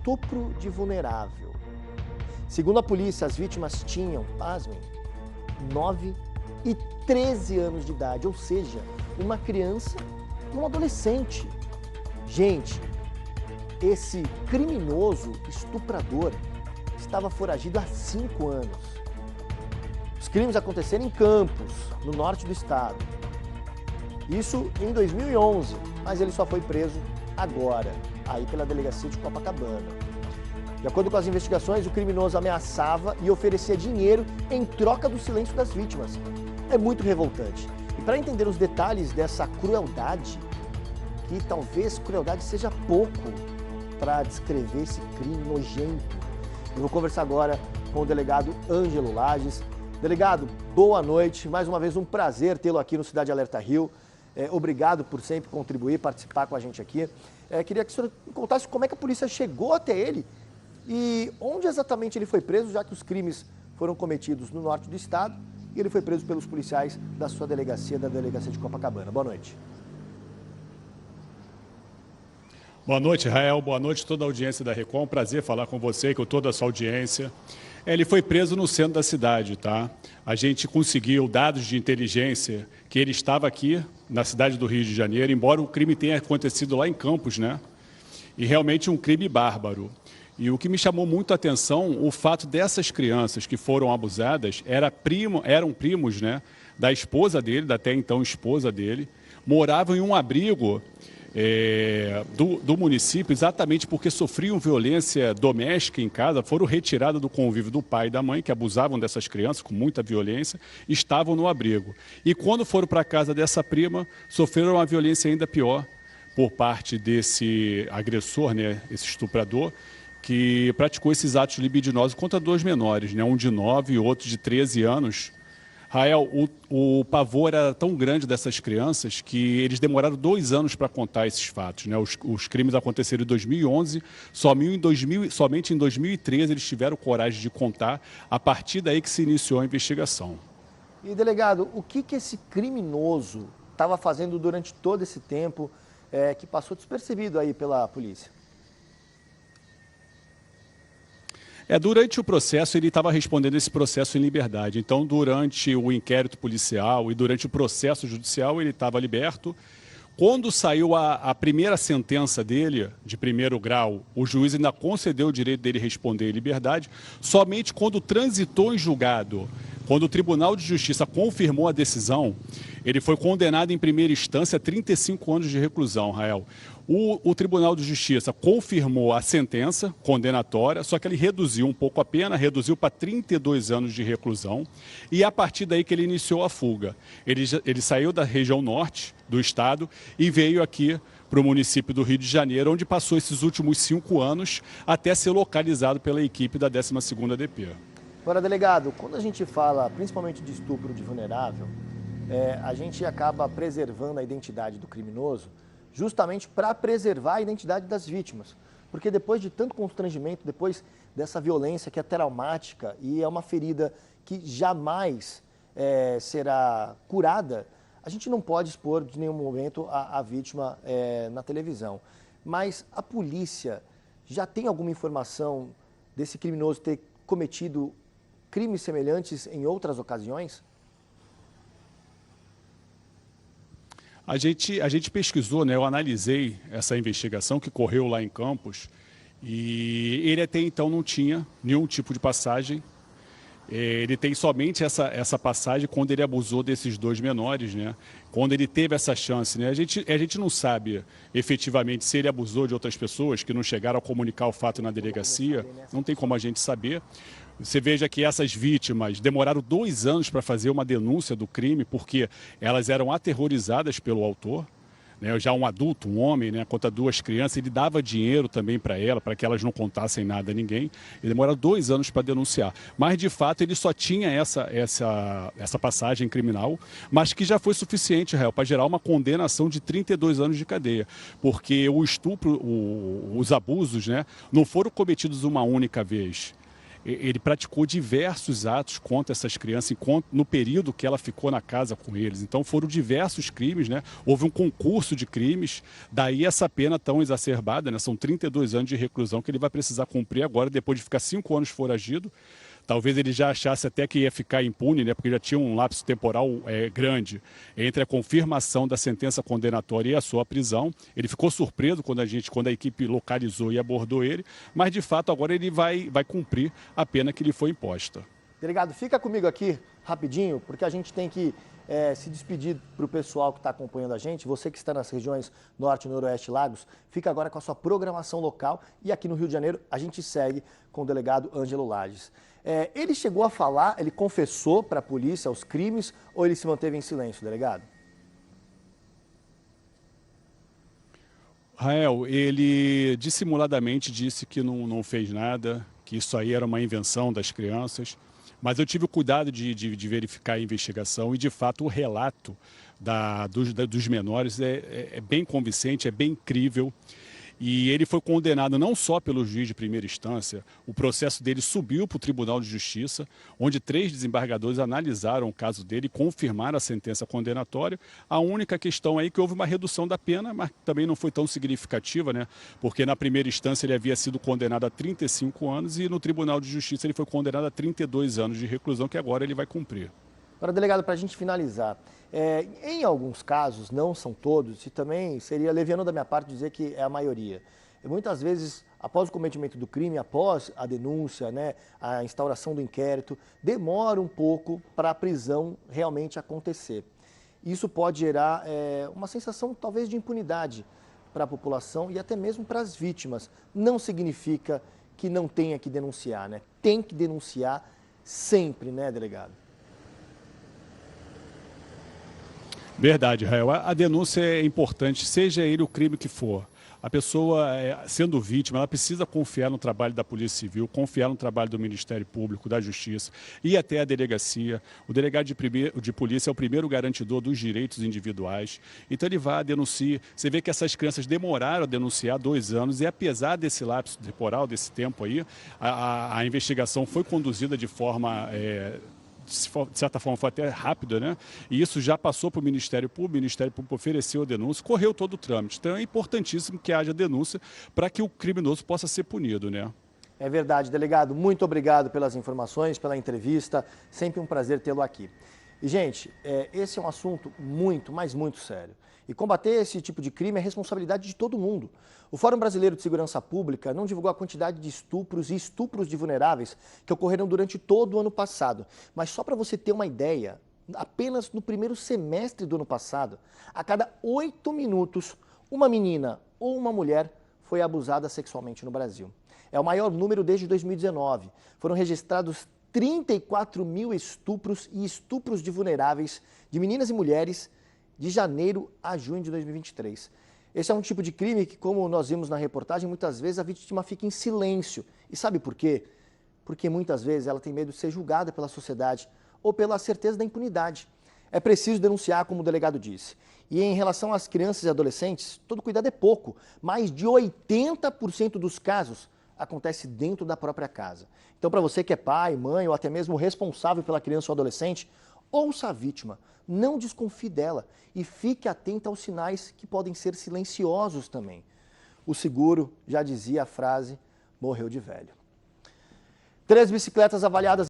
estupro de vulnerável. Segundo a polícia, as vítimas tinham, pasmem, 9 e 13 anos de idade, ou seja, uma criança e um adolescente. Gente, esse criminoso estuprador estava foragido há 5 anos. Os crimes aconteceram em Campos, no norte do estado. Isso em 2011, mas ele só foi preso agora, aí pela delegacia de Copacabana. De acordo com as investigações, o criminoso ameaçava e oferecia dinheiro em troca do silêncio das vítimas. É muito revoltante. E para entender os detalhes dessa crueldade, que talvez crueldade seja pouco para descrever esse crime nojento, eu vou conversar agora com o delegado Ângelo Lages. Delegado, boa noite. Mais uma vez um prazer tê-lo aqui no Cidade Alerta Rio. Obrigado por sempre contribuir, participar com a gente aqui. Queria que o senhor me contasse como é que a polícia chegou até ele e onde exatamente ele foi preso, já que os crimes foram cometidos no norte do estado e ele foi preso pelos policiais da sua delegacia, da delegacia de Copacabana. Boa noite. Boa noite, Rael. Boa noite a toda a audiência da Record. Prazer falar com você e com toda a sua audiência. Ele foi preso no centro da cidade, tá? A gente conseguiu dados de inteligência que ele estava aqui na cidade do Rio de Janeiro, embora o crime tenha acontecido lá em Campos, né? E realmente um crime bárbaro. E o que me chamou muito a atenção, o fato dessas crianças que foram abusadas eram primos, né, da esposa dele, da até então esposa dele, moravam em um abrigo do município, exatamente porque sofriam violência doméstica em casa, foram retiradas do convívio do pai e da mãe, que abusavam dessas crianças com muita violência, estavam no abrigo. E quando foram para a casa dessa prima, sofreram uma violência ainda pior por parte desse agressor, né, esse estuprador, que praticou esses atos libidinosos contra 2 menores, né, um de 9 e outro de 13 anos. Rael, o pavor era tão grande dessas crianças que eles demoraram 2 anos para contar esses fatos, né? Os crimes aconteceram em 2011, somente em 2013 eles tiveram coragem de contar, a partir daí que se iniciou a investigação. E, delegado, o que esse criminoso estava fazendo durante todo esse tempo que passou despercebido aí pela polícia? Durante o processo, ele estava respondendo esse processo em liberdade. Então, durante o inquérito policial e durante o processo judicial, ele estava liberto. Quando saiu a primeira sentença dele, de 1º grau, o juiz ainda concedeu o direito dele responder em liberdade. Somente quando transitou em julgado, quando o Tribunal de Justiça confirmou a decisão, ele foi condenado em primeira instância a 35 anos de reclusão, Rael. O Tribunal de Justiça confirmou a sentença condenatória, só que ele reduziu um pouco a pena, reduziu para 32 anos de reclusão, e a partir daí que ele iniciou a fuga. Ele saiu da região norte do estado e veio aqui para o município do Rio de Janeiro, onde passou esses últimos 5 anos até ser localizado pela equipe da 12ª DP. Agora, delegado, quando a gente fala principalmente de estupro de vulnerável, a gente acaba preservando a identidade do criminoso justamente para preservar a identidade das vítimas. Porque depois de tanto constrangimento, depois dessa violência que é traumática e é uma ferida que jamais será curada, a gente não pode expor de nenhum momento a vítima na televisão. Mas a polícia já tem alguma informação desse criminoso ter cometido crimes semelhantes em outras ocasiões? A gente pesquisou, né? Eu analisei essa investigação que correu lá em Campos e ele até então não tinha nenhum tipo de passagem. Ele tem somente essa passagem quando ele abusou desses 2 menores, né? Quando ele teve essa chance, né? A gente não sabe efetivamente se ele abusou de outras pessoas que não chegaram a comunicar o fato na delegacia, não tem como a gente saber. Você veja que essas vítimas demoraram 2 anos para fazer uma denúncia do crime, porque elas eram aterrorizadas pelo autor, né? Já um adulto, um homem, né, contra 2 crianças, ele dava dinheiro também para ela, para que elas não contassem nada a ninguém. Ele demorou 2 anos para denunciar. Mas, de fato, ele só tinha essa passagem criminal, mas que já foi suficiente, Rael, para gerar uma condenação de 32 anos de cadeia. Porque o estupro, os abusos, né, não foram cometidos uma única vez. ele praticou diversos atos contra essas crianças no período que ela ficou na casa com eles. Então foram diversos crimes, né? Houve um concurso de crimes, daí essa pena tão exacerbada, né? São 32 anos de reclusão que ele vai precisar cumprir agora, depois de ficar 5 anos foragido. Talvez ele já achasse até que ia ficar impune, né? Porque já tinha um lapso temporal grande entre a confirmação da sentença condenatória e a sua prisão. Ele ficou surpreso quando a equipe localizou e abordou ele, mas de fato agora ele vai cumprir a pena que lhe foi imposta. Delegado, fica comigo aqui rapidinho, porque a gente tem que se despedir para o pessoal que está acompanhando a gente. Você que está nas regiões Norte, Noroeste, Lagos, fica agora com a sua programação local e aqui no Rio de Janeiro a gente segue com o delegado Ângelo Lages. Ele chegou a falar, ele confessou para a polícia os crimes ou ele se manteve em silêncio, delegado? Rael, ele dissimuladamente disse que não fez nada, que isso aí era uma invenção das crianças, mas eu tive o cuidado de verificar a investigação e, de fato, o relato dos menores é bem convincente, é bem crível. E ele foi condenado não só pelo juiz de primeira instância, o processo dele subiu para o Tribunal de Justiça, onde 3 desembargadores analisaram o caso dele e confirmaram a sentença condenatória. A única questão aí é que houve uma redução da pena, mas também não foi tão significativa, né? Porque na primeira instância ele havia sido condenado a 35 anos e no Tribunal de Justiça ele foi condenado a 32 anos de reclusão, que agora ele vai cumprir. Agora, delegado, para a gente finalizar, em alguns casos, não são todos, e também seria leviano da minha parte dizer que é a maioria. Muitas vezes, após o cometimento do crime, após a denúncia, né, a instauração do inquérito, demora um pouco para a prisão realmente acontecer. Isso pode gerar uma sensação, talvez, de impunidade para a população e até mesmo para as vítimas. Não significa que não tenha que denunciar, né? Tem que denunciar sempre, né, delegado? Verdade, Rael. A denúncia é importante, seja ele o crime que for. A pessoa, sendo vítima, ela precisa confiar no trabalho da Polícia Civil, confiar no trabalho do Ministério Público, da Justiça e até a delegacia. O delegado de polícia é o primeiro garantidor dos direitos individuais. Então ele vai, denunciar. Você vê que essas crianças demoraram a denunciar 2 anos e apesar desse lapso temporal, desse tempo aí, a investigação foi conduzida de forma... de certa forma foi até rápida, né? E isso já passou para o Ministério Público ofereceu a denúncia, correu todo o trâmite. Então é importantíssimo que haja denúncia para que o criminoso possa ser punido, né? É verdade, delegado. Muito obrigado pelas informações, pela entrevista. Sempre um prazer tê-lo aqui. E, gente, esse é um assunto muito, mas muito sério. E combater esse tipo de crime é responsabilidade de todo mundo. O Fórum Brasileiro de Segurança Pública não divulgou a quantidade de estupros e estupros de vulneráveis que ocorreram durante todo o ano passado. Mas só para você ter uma ideia, apenas no primeiro semestre do ano passado, a cada 8 minutos, uma menina ou uma mulher foi abusada sexualmente no Brasil. É o maior número desde 2019. Foram registrados 34 mil estupros e estupros de vulneráveis de meninas e mulheres de janeiro a junho de 2023. Esse é um tipo de crime que, como nós vimos na reportagem, muitas vezes a vítima fica em silêncio. E sabe por quê? Porque muitas vezes ela tem medo de ser julgada pela sociedade ou pela certeza da impunidade. É preciso denunciar, como o delegado disse. E em relação às crianças e adolescentes, todo cuidado é pouco. Mais de 80% dos casos acontece dentro da própria casa. Então, para você que é pai, mãe ou até mesmo responsável pela criança ou adolescente, ouça a vítima, não desconfie dela e fique atento aos sinais que podem ser silenciosos também. O seguro, já dizia a frase, morreu de velho. 3 bicicletas avaliadas